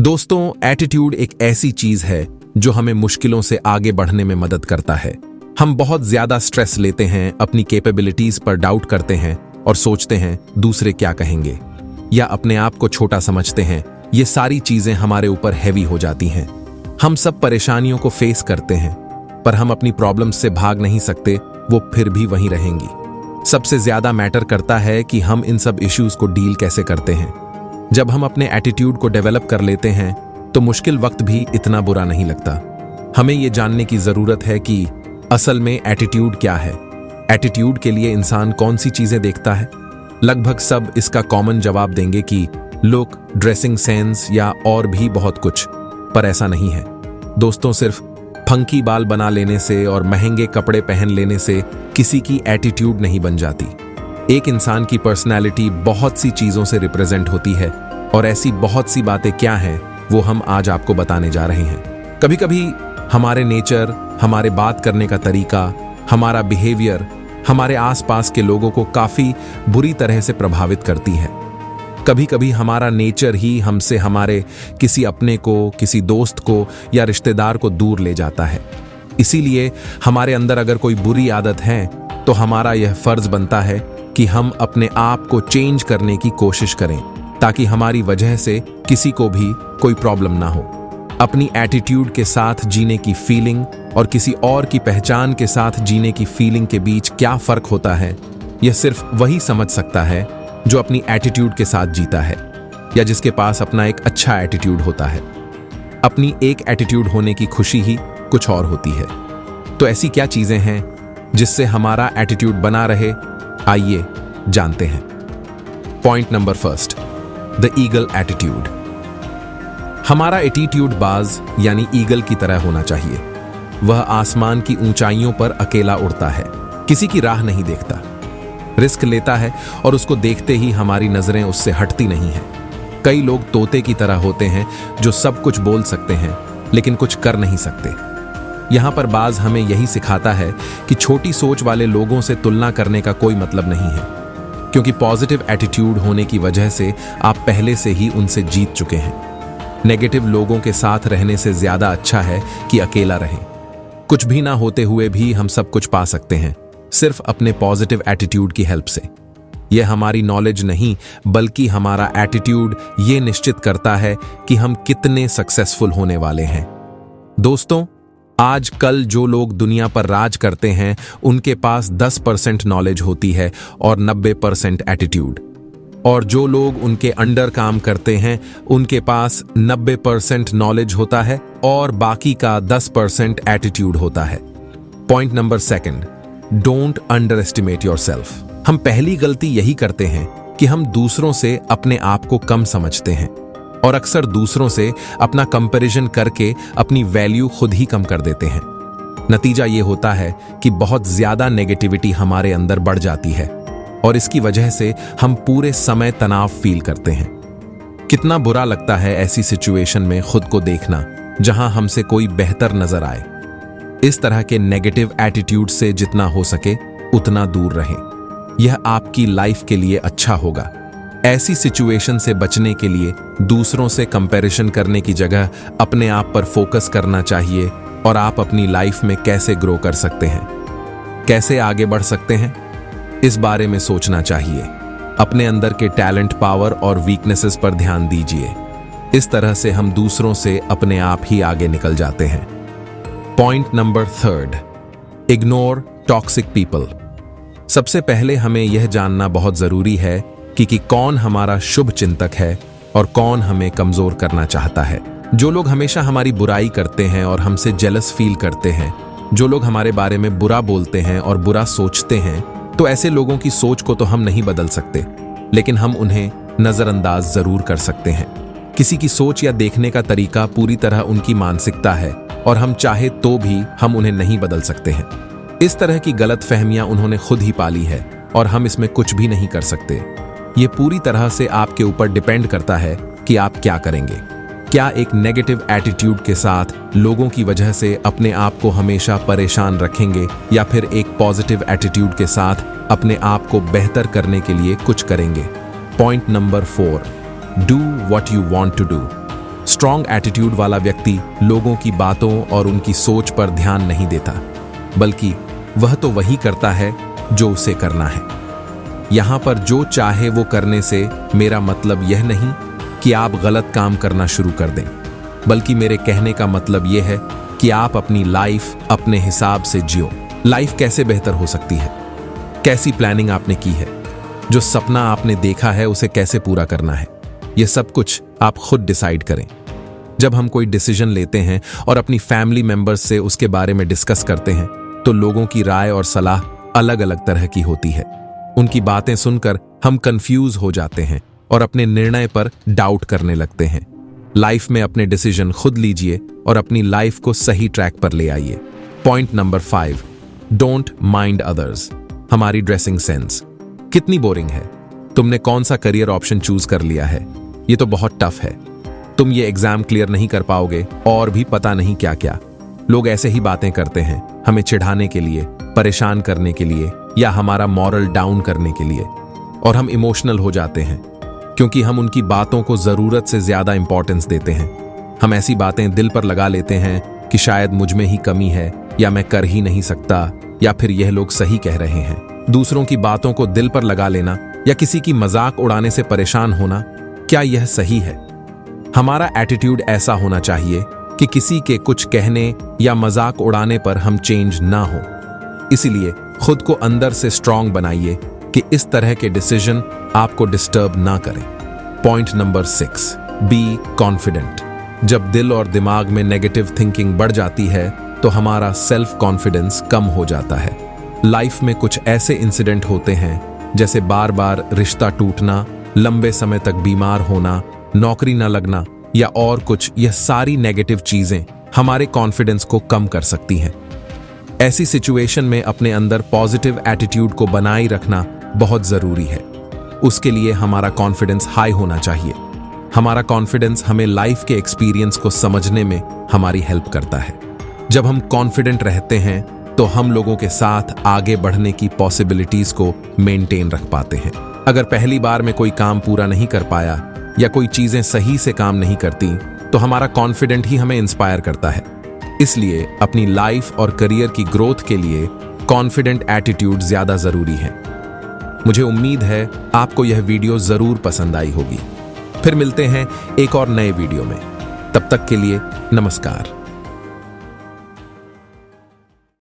दोस्तों, एटीट्यूड एक ऐसी चीज है जो हमें मुश्किलों से आगे बढ़ने में मदद करता है। हम बहुत ज्यादा स्ट्रेस लेते हैं, अपनी कैपेबिलिटीज पर डाउट करते हैं और सोचते हैं दूसरे क्या कहेंगे, या अपने आप को छोटा समझते हैं। ये सारी चीजें हमारे ऊपर हैवी हो जाती हैं। हम सब परेशानियों को फेस करते हैं, पर हम अपनी प्रॉब्लम्स से भाग नहीं सकते, वो फिर भी वहीं रहेंगी। सबसे ज्यादा मैटर करता है कि हम इन सब इश्यूज को डील कैसे करते हैं। जब हम अपने एटीट्यूड को डेवलप कर लेते हैं तो मुश्किल वक्त भी इतना बुरा नहीं लगता। हमें ये जानने की जरूरत है कि असल में एटीट्यूड क्या है। एटीट्यूड के लिए इंसान कौन सी चीजें देखता है। लगभग सब इसका कॉमन जवाब देंगे कि लुक, ड्रेसिंग सेंस या और भी बहुत कुछ, पर ऐसा नहीं है। दोस्तों, सिर्फ फंकी बाल बना लेने से और महंगे कपड़े पहन लेने से किसी की एटीट्यूड नहीं बन जाती। एक इंसान की पर्सनैलिटी बहुत सी चीजों से रिप्रेजेंट होती है, और ऐसी बहुत सी बातें क्या हैं वो हम आज आपको बताने जा रहे हैं। कभी कभी हमारे नेचर, हमारे बात करने का तरीका, हमारा बिहेवियर हमारे आसपास के लोगों को काफी बुरी तरह से प्रभावित करती है। कभी कभी हमारा नेचर ही हमसे हमारे किसी अपने को, किसी दोस्त को या रिश्तेदार को दूर ले जाता है। इसीलिए हमारे अंदर अगर कोई बुरी आदत है तो हमारा यह फर्ज बनता है कि हम अपने आप को चेंज करने की कोशिश करें, ताकि हमारी वजह से किसी को भी कोई प्रॉब्लम ना हो। अपनी एटीट्यूड के साथ जीने की फीलिंग और किसी और की पहचान के साथ जीने की फीलिंग के बीच क्या फर्क होता है, यह सिर्फ वही समझ सकता है जो अपनी एटीट्यूड के साथ जीता है, या जिसके पास अपना एक अच्छा एटीट्यूड होता है। अपनी एक एटीट्यूड होने की खुशी ही कुछ और होती है। तो ऐसी क्या चीजें हैं जिससे हमारा एटीट्यूड बना रहे, आइए जानते हैं। Point number first, the eagle attitude. हमारा एटीट्यूड बाज यानी ईगल की तरह होना चाहिए। वह आसमान की ऊंचाइयों पर अकेला उड़ता है, किसी की राह नहीं देखता, रिस्क लेता है और उसको देखते ही हमारी नजरें उससे हटती नहीं हैं। कई लोग तोते की तरह होते हैं जो सब कुछ बोल सकते हैं लेकिन कुछ कर नहीं सकते। यहां पर बाज हमें यही सिखाता है कि छोटी सोच वाले लोगों से तुलना करने का कोई मतलब नहीं है, क्योंकि पॉजिटिव एटीट्यूड होने की वजह से आप पहले से ही उनसे जीत चुके हैं। नेगेटिव लोगों के साथ रहने से ज्यादा अच्छा है कि अकेला रहें। कुछ भी ना होते हुए भी हम सब कुछ पा सकते हैं, सिर्फ अपने पॉजिटिव एटीट्यूड की हेल्प से। यह हमारी नॉलेज नहीं, बल्कि हमारा एटीट्यूड ये निश्चित करता है कि हम कितने सक्सेसफुल होने वाले हैं। दोस्तों, आजकल जो लोग दुनिया पर राज करते हैं उनके पास 10% नॉलेज होती है और 90% एटीट्यूड, और जो लोग उनके अंडर काम करते हैं उनके पास 90% नॉलेज होता है और बाकी का 10% एटीट्यूड होता है। Point number second, don't under estimate yourself. हम पहली गलती यही करते हैं कि हम दूसरों से अपने आप को कम समझते हैं, और अक्सर दूसरों से अपना कंपैरिजन करके अपनी वैल्यू खुद ही कम कर देते हैं। नतीजा ये होता है कि बहुत ज्यादा नेगेटिविटी हमारे अंदर बढ़ जाती है, और इसकी वजह से हम पूरे समय तनाव फील करते हैं। कितना बुरा लगता है ऐसी सिचुएशन में खुद को देखना जहां हमसे कोई बेहतर नजर आए। इस तरह के नेगेटिव एटीट्यूड से जितना हो सके उतना दूर रहें। यह आपकी लाइफ के लिए अच्छा होगा। ऐसी सिचुएशन से बचने के लिए दूसरों से कंपैरिजन करने की जगह अपने आप पर फोकस करना चाहिए, और आप अपनी लाइफ में कैसे ग्रो कर सकते हैं, कैसे आगे बढ़ सकते हैं, इस बारे में सोचना चाहिए। अपने अंदर के टैलेंट, पावर और वीकनेसेस पर ध्यान दीजिए। इस तरह से हम दूसरों से अपने आप ही आगे निकल जाते हैं। Point number third, ignore toxic people. सबसे पहले हमें यह जानना बहुत जरूरी है कि कौन हमारा शुभ चिंतक है और कौन हमें कमजोर करना चाहता है। जो लोग हमेशा हमारी बुराई करते हैं और हमसे जेलस फील करते हैं, जो लोग हमारे बारे में बुरा बोलते हैं और बुरा सोचते हैं, तो ऐसे लोगों की सोच को तो हम नहीं बदल सकते, लेकिन हम उन्हें नजरअंदाज जरूर कर सकते हैं। किसी की सोच या देखने का तरीका पूरी तरह उनकी मानसिकता है, और हम चाहे तो भी हम उन्हें नहीं बदल सकते हैं। इस तरह की गलतफहमियां उन्होंने खुद ही पाली है और हम इसमें कुछ भी नहीं कर सकते। ये पूरी तरह से आपके ऊपर डिपेंड करता है कि आप क्या करेंगे। क्या एक नेगेटिव एटीट्यूड के साथ लोगों की वजह से अपने आप को हमेशा परेशान रखेंगे, या फिर एक पॉजिटिव एटीट्यूड के साथ अपने आप को बेहतर करने के लिए कुछ करेंगे। Point number 4, do what you want to do. Strong attitude वाला व्यक्ति लोगों की बातों और उनकी सोच पर ध्यान नहीं देता, बल्कि वह तो वही करता है जो उसे करना है। यहां पर जो चाहे वो करने से मेरा मतलब यह नहीं कि आप गलत काम करना शुरू कर दें, बल्कि मेरे कहने का मतलब यह है कि आप अपनी लाइफ अपने हिसाब से जियो। लाइफ कैसे बेहतर हो सकती है, कैसी प्लानिंग आपने की है, जो सपना आपने देखा है उसे कैसे पूरा करना है, यह सब कुछ आप खुद डिसाइड करें। जब हम कोई डिसीजन लेते हैं और अपनी फैमिली मेंबर्स से उसके बारे में डिस्कस करते हैं, तो लोगों की राय और सलाह अलग अलग तरह की होती है। उनकी बातें सुनकर हम कंफ्यूज हो जाते हैं और अपने निर्णय पर डाउट करने लगते हैं। लाइफ में अपने डिसीजन खुद लीजिए और अपनी लाइफ को सही ट्रैक पर ले आइए। Point number 5, don't mind others. हमारी ड्रेसिंग सेंस कितनी बोरिंग है। तुमने कौन सा करियर ऑप्शन चूज कर लिया है, ये तो बहुत टफ है, तुम ये एग्जाम क्लियर नहीं कर पाओगे, और भी पता नहीं क्या क्या। लोग ऐसे ही बातें करते हैं, हमें चिढ़ाने के लिए, परेशान करने के लिए, या हमारा मॉरल डाउन करने के लिए। और हम इमोशनल हो जाते हैं क्योंकि हम उनकी बातों को जरूरत से ज्यादा इंपॉर्टेंस देते हैं। हम ऐसी बातें दिल पर लगा लेते हैं कि शायद मुझ में ही कमी है, या मैं कर ही नहीं सकता, या फिर यह लोग सही कह रहे हैं। दूसरों की बातों को दिल पर लगा लेना या किसी की मजाक उड़ाने से परेशान होना, क्या यह सही है? हमारा एटीट्यूड ऐसा होना चाहिए कि किसी के कुछ कहने या मजाक उड़ाने पर हम चेंज ना हो। इसीलिए खुद को अंदर से स्ट्रांग बनाइए कि इस तरह के डिसीजन आपको डिस्टर्ब ना करें। Point number 6, be confident. जब दिल और दिमाग में नेगेटिव थिंकिंग बढ़ जाती है तो हमारा सेल्फ कॉन्फिडेंस कम हो जाता है। लाइफ में कुछ ऐसे इंसिडेंट होते हैं जैसे बार बार रिश्ता टूटना, लंबे समय तक बीमार होना, नौकरी न लगना या और कुछ। यह सारी नेगेटिव चीजें हमारे कॉन्फिडेंस को कम कर सकती हैं। ऐसी सिचुएशन में अपने अंदर पॉजिटिव एटीट्यूड को बनाए रखना बहुत जरूरी है। उसके लिए हमारा कॉन्फिडेंस हाई होना चाहिए। हमारा कॉन्फिडेंस हमें लाइफ के एक्सपीरियंस को समझने में हमारी हेल्प करता है। जब हम कॉन्फिडेंट रहते हैं तो हम लोगों के साथ आगे बढ़ने की पॉसिबिलिटीज को मेंटेन रख पाते हैं। अगर पहली बार में कोई काम पूरा नहीं कर पाया या कोई चीजें सही से काम नहीं करती, तो हमारा कॉन्फिडेंट ही हमें इंस्पायर करता है। इसलिए अपनी लाइफ और करियर की ग्रोथ के लिए कॉन्फिडेंट एटीट्यूड ज्यादा जरूरी है। मुझे उम्मीद है आपको यह वीडियो जरूर पसंद आई होगी। फिर मिलते हैं एक और नए वीडियो में। तब तक के लिए नमस्कार।